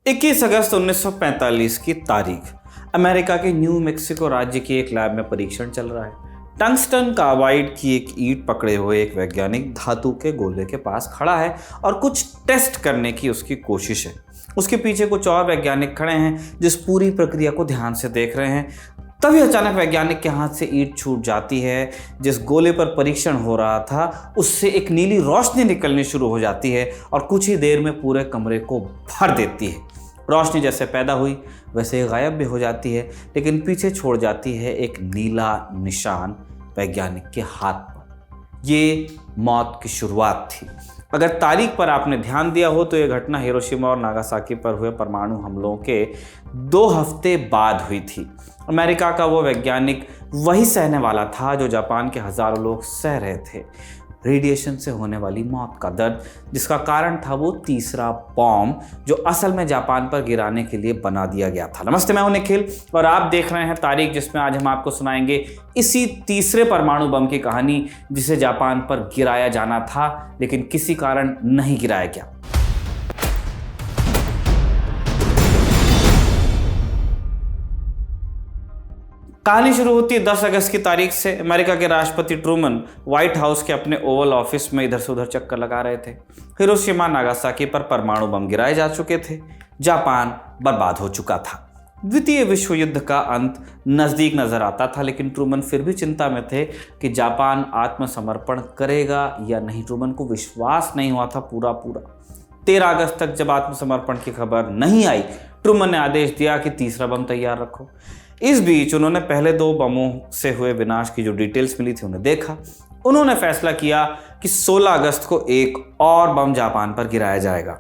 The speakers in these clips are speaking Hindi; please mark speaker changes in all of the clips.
Speaker 1: 21 अगस्त 1945 की तारीख। अमेरिका के न्यू मेक्सिको राज्य के एक लैब में परीक्षण चल रहा है। टंगस्टन कार्बाइड की एक ईंट पकड़े हुए एक वैज्ञानिक धातु के गोले के पास खड़ा है और कुछ टेस्ट करने की उसकी कोशिश है। उसके पीछे कुछ और वैज्ञानिक खड़े हैं जिस पूरी प्रक्रिया को ध्यान से देख रहे हैं। तभी अचानक वैज्ञानिक के हाथ से ईंट छूट जाती है। जिस गोले पर परीक्षण हो रहा था उससे एक नीली रोशनी निकलनी शुरू हो जाती है और कुछ ही देर में पूरे कमरे को भर देती है। रोशनी जैसे पैदा हुई वैसे ही गायब भी हो जाती है, लेकिन पीछे छोड़ जाती है एक नीला निशान वैज्ञानिक के हाथ पर। ये मौत की शुरुआत थी। अगर तारीख पर आपने ध्यान दिया हो तो यह घटना हिरोशिमा और नागासाकी पर हुए परमाणु हमलों के 2 हफ्ते बाद हुई थी। अमेरिका का वो वैज्ञानिक वही सहने वाला था जो जापान के हजारों लोग सह रहे थे। रेडिएशन से होने वाली मौत का दर्द, जिसका कारण था वो तीसरा बॉम्ब जो असल में जापान पर गिराने के लिए बना दिया गया था। नमस्ते, मैं हूं निखिल और आप देख रहे हैं तारीख, जिसमें आज हम आपको सुनाएंगे इसी तीसरे परमाणु बम की कहानी जिसे जापान पर गिराया जाना था लेकिन किसी कारण नहीं गिराया गया। कहानी शुरू होती है 10 अगस्त की तारीख से। अमेरिका के राष्ट्रपति ट्रूमन व्हाइट हाउस के अपने ओवल ऑफिस में इधर से उधर चक्कर लगा रहे थे। हिरोशिमा नागासाकी पर परमाणु बम गिराए जा चुके थे। जापान बर्बाद हो चुका था। द्वितीय विश्व युद्ध का अंत नजदीक नजर आता था, लेकिन ट्रूमन फिर भी चिंता में थे कि जापान आत्मसमर्पण करेगा या नहीं। ट्रूमन को विश्वास नहीं हुआ था पूरा 13 अगस्त तक जब आत्मसमर्पण की खबर नहीं आई, ट्रूमन ने आदेश दिया कि तीसरा बम तैयार रखो। इस बीच उन्होंने पहले 2 बमों से हुए विनाश की जो डिटेल्स मिली थी उन्हें देखा। उन्होंने फैसला किया कि 16 अगस्त को एक और बम जापान पर गिराया जाएगा।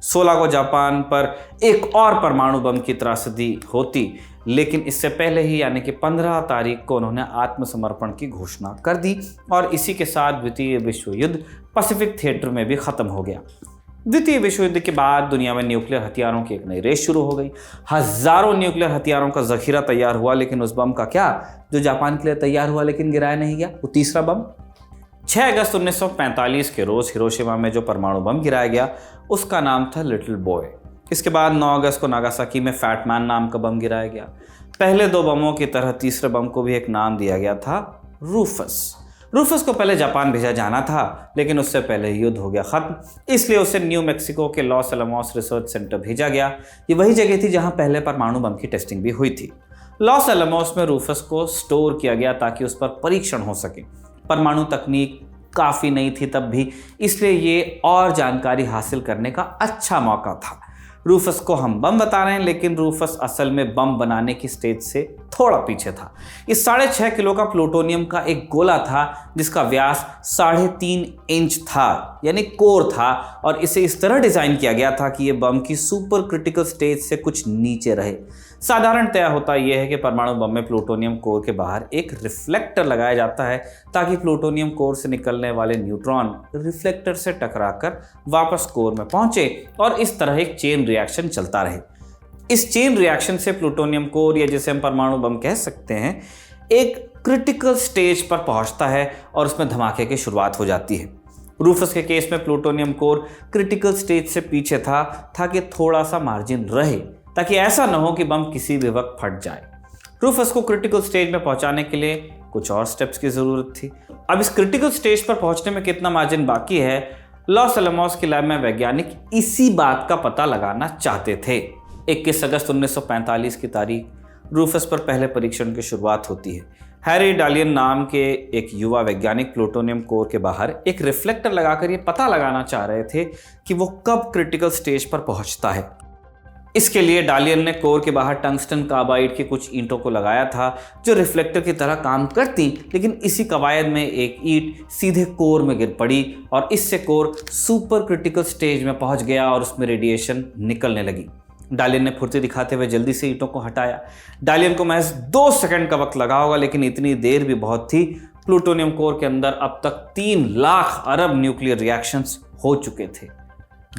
Speaker 1: 16 को जापान पर एक और परमाणु बम की त्रासदी होती, लेकिन इससे पहले ही यानी कि 15 तारीख को उन्होंने आत्मसमर्पण की घोषणा कर दी और इसी के साथ द्वितीय विश्व युद्ध पैसिफिक थिएटर में भी खत्म हो गया। द्वितीय विश्व युद्ध के बाद दुनिया में न्यूक्लियर हथियारों की एक नई रेस शुरू हो गई। हजारों न्यूक्लियर हथियारों का जखीरा तैयार हुआ, लेकिन उस बम का क्या जो जापान के लिए तैयार हुआ लेकिन गिराया नहीं गया, वो तीसरा बम। 6 अगस्त 1945 के रोज हिरोशिमा में जो परमाणु बम गिराया गया उसका नाम था लिटिल बॉय। इसके बाद 9 अगस्त को नागासाकी में फैट मैन नाम का बम गिराया गया। पहले 2 बमों की तरह तीसरे बम को भी एक नाम दिया गया था, रूफस। रूफस को पहले जापान भेजा जाना था, लेकिन उससे पहले युद्ध हो गया खत्म, इसलिए उसे न्यू मेक्सिको के लॉस एलमोस रिसर्च सेंटर भेजा गया। ये वही जगह थी जहां पहले परमाणु बम की टेस्टिंग भी हुई थी। लॉस एलमोस में रूफस को स्टोर किया गया ताकि उस पर परीक्षण हो सके। परमाणु तकनीक काफ़ी नई थी तब भी, इसलिए ये और जानकारी हासिल करने का अच्छा मौका था। रूफस को हम बम बता रहे हैं, लेकिन रूफस असल में बम बनाने की स्टेज से थोड़ा पीछे था। इस 6.5 किलो का प्लूटोनियम का एक गोला था जिसका व्यास 3.5 इंच था, यानी कोर था, और इसे इस तरह डिजाइन किया गया था कि यह बम की सुपर क्रिटिकल स्टेज से कुछ नीचे रहे। साधारणतया होता यह है कि परमाणु बम में प्लूटोनियम कोर के बाहर एक रिफ्लेक्टर लगाया जाता है ताकि प्लूटोनियम कोर से निकलने वाले न्यूट्रॉन रिफ्लेक्टर से टकराकर वापस कोर में पहुंचे और इस तरह एक चेन रिएक्शन चलता रहे। इस चेन रिएक्शन से प्लूटोनियम कोर, या जिसे हम परमाणु बम कह सकते हैं, एक क्रिटिकल स्टेज पर पहुंचता है और उसमें धमाके की शुरुआत हो जाती है। रूफस के केस में प्लूटोनियम कोर क्रिटिकल स्टेज से पीछे था ताकि थोड़ा सा मार्जिन रहे, ताकि ऐसा न हो कि बम किसी भी वक्त फट जाए। रूफस को क्रिटिकल स्टेज में पहुंचाने के लिए कुछ और स्टेप्स की जरूरत थी। अब इस क्रिटिकल स्टेज पर पहुंचने में कितना मार्जिन बाकी है, लॉस एलमोस के लैब में वैज्ञानिक इसी बात का पता लगाना चाहते थे। 21 अगस्त 1945 की तारीख, रूफस पर पहले परीक्षण की शुरुआत होती है। हैरी डालियन नाम के एक युवा वैज्ञानिक प्लूटोनियम कोर के बाहर एक रिफ्लेक्टर लगाकर ये पता लगाना चाह रहे थे कि वो कब क्रिटिकल स्टेज पर पहुंचता है। इसके लिए डालियन ने कोर के बाहर टंगस्टन कार्बाइड की कुछ ईंटों को लगाया था जो रिफ्लेक्टर की तरह काम करती, लेकिन इसी कवायद में एक ईंट सीधे कोर में गिर पड़ी और इससे कोर सुपर क्रिटिकल स्टेज में पहुंच गया और उसमें रेडिएशन निकलने लगी। डालियन ने फुर्ती दिखाते हुए जल्दी से ईंटों को हटाया। डालियन को महज 2 सेकंड का वक्त लगा होगा, लेकिन इतनी देर भी बहुत थी। प्लूटोनियम कोर के अंदर अब तक 3 लाख अरब न्यूक्लियर रिएक्शंस हो चुके थे।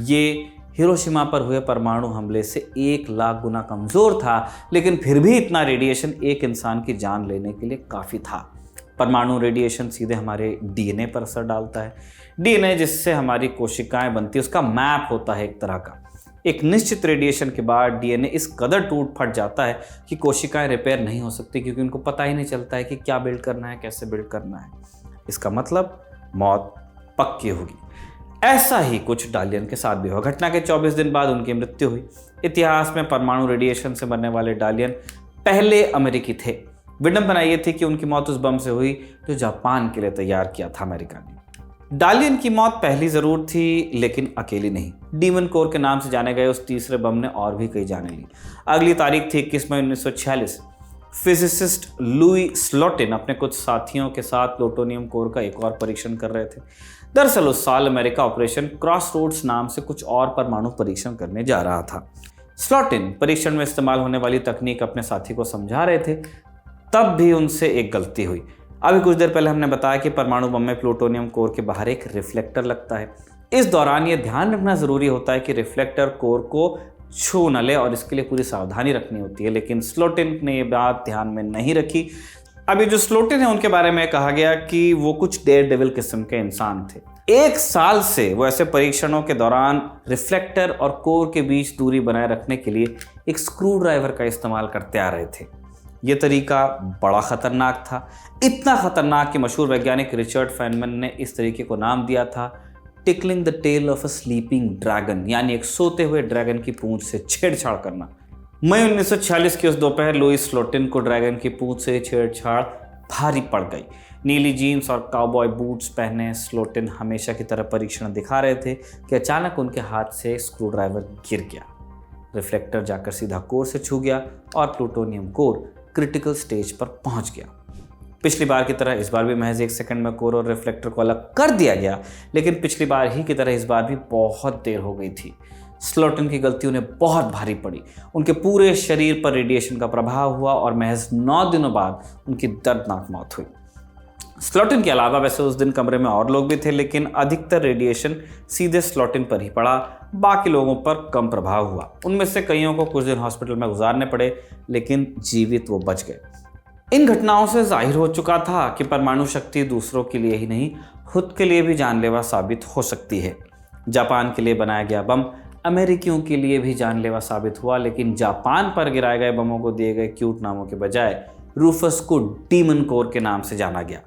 Speaker 1: ये हिरोशिमा पर हुए परमाणु हमले से 1 लाख गुना कमजोर था, लेकिन फिर भी इतना रेडिएशन एक इंसान की जान लेने के लिए काफी था। परमाणु रेडिएशन सीधे हमारे डीएनए पर असर डालता है। डीएनए जिससे हमारी कोशिकाएं बनती है, उसका मैप होता है एक तरह का। एक निश्चित रेडिएशन के बाद डीएनए इस कदर टूट फट जाता है कि कोशिकाएं रिपेयर नहीं हो सकती, क्योंकि उनको पता ही नहीं चलता है कि क्या बिल्ड करना है, कैसे बिल्ड करना है। इसका मतलब मौत पक्की होगी। ऐसा ही कुछ डालियन के साथ भी हुआ। घटना के 24 दिन बाद उनकी मृत्यु हुई। इतिहास में परमाणु रेडिएशन से मरने वाले डालियन पहले अमेरिकी थे। विडंबना ये थी कि उनकी मौत उस बम से हुई जो जापान के लिए तैयार किया था अमेरिका ने। डालियन की मौत पहली जरूर थी, लेकिन अकेली नहीं। डीमन कोर के नाम से जाने गए उस तीसरे बम ने और भी कई जाने ली। अगली तारीख थी 21 मई 1946। फिजिसिस्ट लुई स्लोटिन अपने कुछ साथियों के साथ प्लूटोनियम कोर का एक और परीक्षण कर रहे थे। दरअसल उस साल अमेरिका ऑपरेशन क्रॉसरोड्स नाम से कुछ और परमाणु परीक्षण करने जा रहा था। स्लोटिन परीक्षण में इस्तेमाल होने वाली तकनीक अपने साथी को समझा रहे थे, तब भी उनसे एक गलती हुई। अभी कुछ देर पहले हमने बताया कि परमाणु बम में प्लूटोनियम कोर के बाहर एक रिफ्लेक्टर लगता है। इस दौरान यह ध्यान रखना जरूरी होता है कि रिफ्लेक्टर कोर को छू न ले, और इसके लिए पूरी सावधानी रखनी होती है। लेकिन स्लोटिन ने यह बात ध्यान में नहीं रखी। अभी जो स्लोटिन है उनके बारे में कहा गया कि वो कुछ डेयर डेविल किस्म के इंसान थे। 1 साल से वो ऐसे परीक्षणों के दौरान रिफ्लेक्टर और कोर के बीच दूरी बनाए रखने के लिए एक स्क्रू ड्राइवर का इस्तेमाल करते आ रहे थे। ये तरीका बड़ा खतरनाक था, इतना खतरनाक कि मशहूर वैज्ञानिक रिचर्ड फेनमैन ने इस तरीके को नाम दिया था tickling the tail of a sleeping dragon, यानी एक सोते हुए ड्रैगन की पूंछ से छेड़छाड़ करना। मई 1946 की उस दोपहर लुईस स्लोटिन को ड्रैगन की पूंछ से छेड़छाड़ भारी पड़ गई। नीली जीन्स और काउबॉय बूट्स पहने स्लोटिन हमेशा की तरह परीक्षण दिखा रहे थे कि अचानक उनके हाथ से स्क्रू ड्राइवर गिर गया। रिफ्लेक्टर जाकर सीधा कोर से छू गया और प्लूटोनियम कोर क्रिटिकल स्टेज पर पहुंच गया। पिछली बार की तरह इस बार भी महज 1 सेकंड में कोर और रिफ्लेक्टर को अलग कर दिया गया, लेकिन पिछली बार ही की तरह इस बार भी बहुत देर हो गई थी। स्लोटिन की गलती उन्हें बहुत भारी पड़ी। उनके पूरे शरीर पर रेडिएशन का प्रभाव हुआ और महज 9 दिनों बाद उनकी दर्दनाक मौत हुई। स्लोटिन के अलावा वैसे उस दिन कमरे में और लोग भी थे, लेकिन अधिकतर रेडिएशन सीधे स्लोटिन पर ही पड़ा, बाकी लोगों पर कम प्रभाव हुआ। उनमें से कईयों को कुछ दिन हॉस्पिटल में गुजारने पड़े, लेकिन जीवित वो बच गए। इन घटनाओं से जाहिर हो चुका था कि परमाणु शक्ति दूसरों के लिए ही नहीं, खुद के लिए भी जानलेवा साबित हो सकती है। जापान के लिए बनाया गया बम अमेरिकियों के लिए भी जानलेवा साबित हुआ, लेकिन जापान पर गिराए गए बमों को दिए गए क्यूट नामों के बजाय रूफस को डीमन कोर के नाम से जाना गया।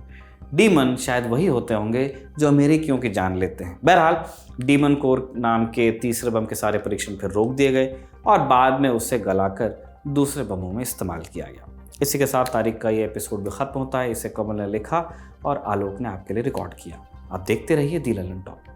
Speaker 1: डीमन शायद वही होते होंगे जो अमेरिकियों की जान लेते हैं। बहरहाल डीमन कोर नाम के तीसरे बम के सारे परीक्षण फिर रोक दिए गए और बाद में उसे गलाकर दूसरे बमों में इस्तेमाल किया गया। इसी के साथ तारीख का ये एपिसोड भी खत्म होता है। इसे कमल ने लिखा और आलोक ने आपके लिए रिकॉर्ड किया। आप देखते रहिए दी ललन टॉक।